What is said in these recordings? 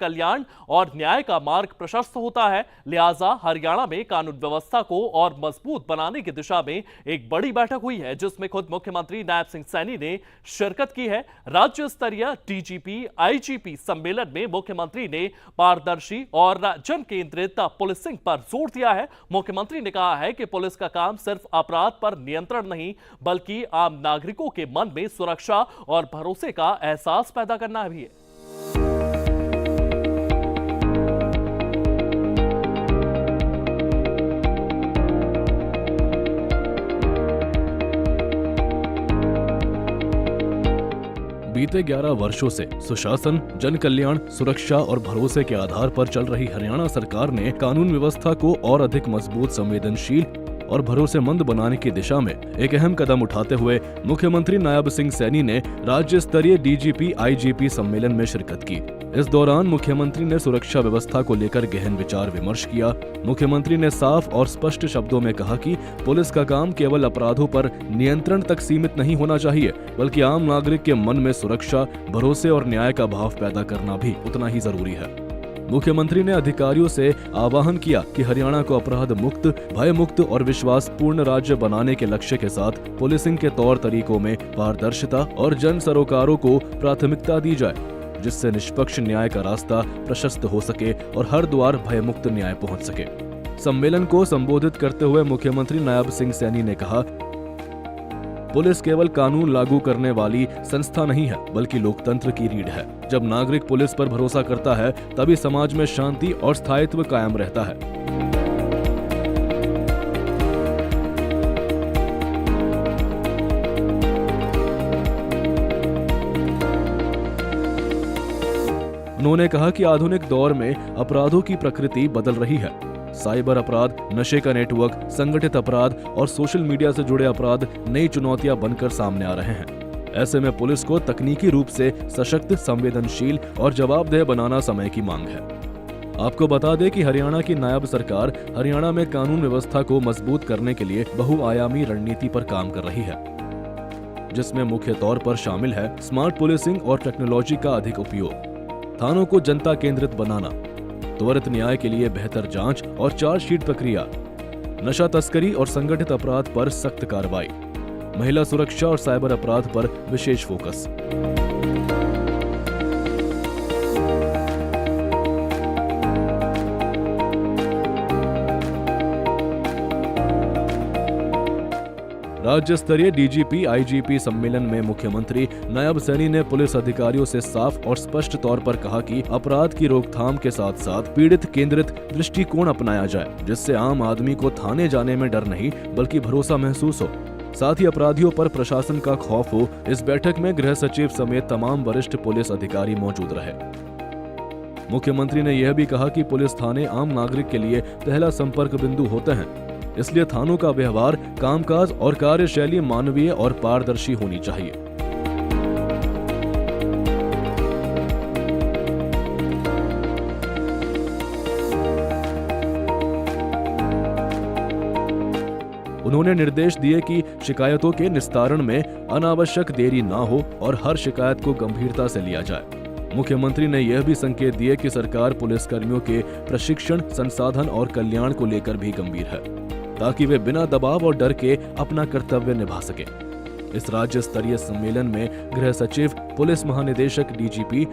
कल्याण और न्याय का मार्ग प्रशस्त होता है। लिहाजा हरियाणा में कानून व्यवस्था को और मजबूत बनाने की दिशा में एक बड़ी बैठक हुई है, जिसमें खुद मुख्यमंत्री नायब सिंह सैनी ने शिरकत की है। राज्य स्तरीय डीजीपी आईजीपी सम्मेलन में मुख्यमंत्री ने पारदर्शी और जन केंद्रित पुलिसिंग पर जोर दिया है। मुख्यमंत्री ने कहा है कि पुलिस का काम सिर्फ अपराध पर नियंत्रण नहीं, बल्कि आम नागरिकों के मन में सुरक्षा और भरोसे का एहसास पैदा करना भी है। बीते 11 वर्षों से सुशासन, जन कल्याण, सुरक्षा और भरोसे के आधार पर चल रही हरियाणा सरकार ने कानून व्यवस्था को और अधिक मजबूत, संवेदनशील और भरोसेमंद बनाने की दिशा में एक अहम कदम उठाते हुए मुख्यमंत्री नायब सिंह सैनी ने राज्य स्तरीय डीजीपी आईजीपी सम्मेलन में शिरकत की। इस दौरान मुख्यमंत्री ने सुरक्षा व्यवस्था को लेकर गहन विचार विमर्श किया। मुख्यमंत्री ने साफ और स्पष्ट शब्दों में कहा कि पुलिस का काम केवल अपराधों पर नियंत्रण तक सीमित नहीं होना चाहिए, बल्कि आम नागरिक के मन में सुरक्षा, भरोसे और न्याय का भाव पैदा करना भी उतना ही जरूरी है। मुख्यमंत्री ने अधिकारियों से आह्वान किया कि हरियाणा को अपराध मुक्त, भय मुक्त और विश्वासपूर्ण राज्य बनाने के लक्ष्य के साथ पुलिसिंग के तौर तरीकों में पारदर्शिता और जन सरोकारों को प्राथमिकता दी जाए, जिससे निष्पक्ष न्याय का रास्ता प्रशस्त हो सके और हर द्वार भय मुक्त न्याय पहुंच सके। सम्मेलन को संबोधित करते हुए मुख्यमंत्री नायब सिंह सैनी ने कहा, पुलिस केवल कानून लागू करने वाली संस्था नहीं है, बल्कि लोकतंत्र की रीढ़ है। जब नागरिक पुलिस पर भरोसा करता है, तभी समाज में शांति और स्थायित्व कायम रहता है। उन्होंने कहा कि आधुनिक दौर में अपराधों की प्रकृति बदल रही है। साइबर अपराध, नशे का नेटवर्क, संगठित अपराध और सोशल मीडिया से जुड़े अपराध नई चुनौतियां बनकर सामने आ रहे हैं। ऐसे में पुलिस को तकनीकी रूप से सशक्त, संवेदनशील और जवाबदेह बनाना समय की मांग है। आपको बता दें कि हरियाणा की नायब सरकार हरियाणा में कानून व्यवस्था को मजबूत करने के लिए बहुआयामी रणनीति पर काम कर रही है, जिसमें मुख्य तौर पर शामिल है स्मार्ट पुलिसिंग और टेक्नोलॉजी का अधिक उपयोग, थानों को जनता केंद्रित बनाना, त्वरित न्याय के लिए बेहतर जांच और चार्जशीट प्रक्रिया, नशा तस्करी और संगठित अपराध पर सख्त कार्रवाई, महिला सुरक्षा और साइबर अपराध पर विशेष फोकस। राज्य स्तरीय डीजीपी आईजीपी सम्मेलन में मुख्यमंत्री नायब सैनी ने पुलिस अधिकारियों से साफ और स्पष्ट तौर पर कहा कि अपराध की रोकथाम के साथ साथ पीड़ित केंद्रित दृष्टिकोण अपनाया जाए, जिससे आम आदमी को थाने जाने में डर नहीं, बल्कि भरोसा महसूस हो। साथ ही अपराधियों पर प्रशासन का खौफ हो। इस बैठक में गृह सचिव समेत तमाम वरिष्ठ पुलिस अधिकारी मौजूद रहे। मुख्यमंत्री ने यह भी कहा कि पुलिस थाने आम नागरिक के लिए पहला संपर्क बिंदु होते हैं, इसलिए थानों का व्यवहार, कामकाज और कार्यशैली मानवीय और पारदर्शी होनी चाहिए। उन्होंने निर्देश दिए कि शिकायतों के निस्तारण में अनावश्यक देरी न हो और हर शिकायत को गंभीरता से लिया जाए। मुख्यमंत्री ने यह भी संकेत दिए कि सरकार पुलिसकर्मियों के प्रशिक्षण, संसाधन और कल्याण को लेकर भी गंभीर है, ताकि वे बिना दबाव और डर के अपना कर्तव्य निभा सके। इस राज्य स्तरीय सम्मेलन में गृह सचिव, पुलिस महानिदेशक डीजीपी,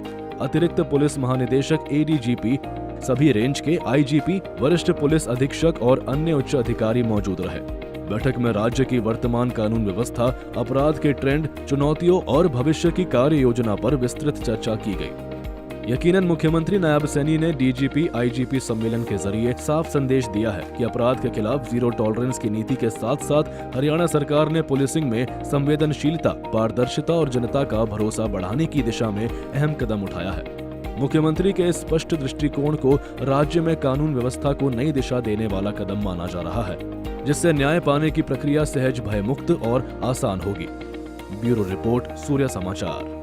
अतिरिक्त पुलिस महानिदेशक एडीजीपी, सभी रेंज के आईजीपी, वरिष्ठ पुलिस अधीक्षक और अन्य उच्च अधिकारी मौजूद रहे। बैठक में राज्य की वर्तमान कानून व्यवस्था, अपराध के ट्रेंड, चुनौतियों और भविष्य की कार्य योजना पर विस्तृत चर्चा की गई। यकीनन मुख्यमंत्री नायब सैनी ने डीजीपी आईजीपी सम्मेलन के जरिए साफ संदेश दिया है कि अपराध के खिलाफ जीरो टॉलरेंस की नीति के साथ साथ हरियाणा सरकार ने पुलिसिंग में संवेदनशीलता, पारदर्शिता और जनता का भरोसा बढ़ाने की दिशा में अहम कदम उठाया है। मुख्यमंत्री के स्पष्ट दृष्टिकोण को राज्य में कानून व्यवस्था को नई दिशा देने वाला कदम माना जा रहा है, जिससे न्याय पाने की प्रक्रिया सहज, भयमुक्त और आसान होगी। ब्यूरो रिपोर्ट, सूर्य समाचार।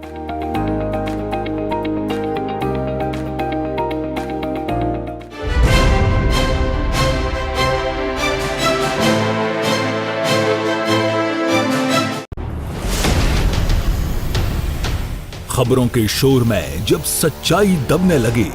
खबरों के शोर में जब सच्चाई दबने लगी,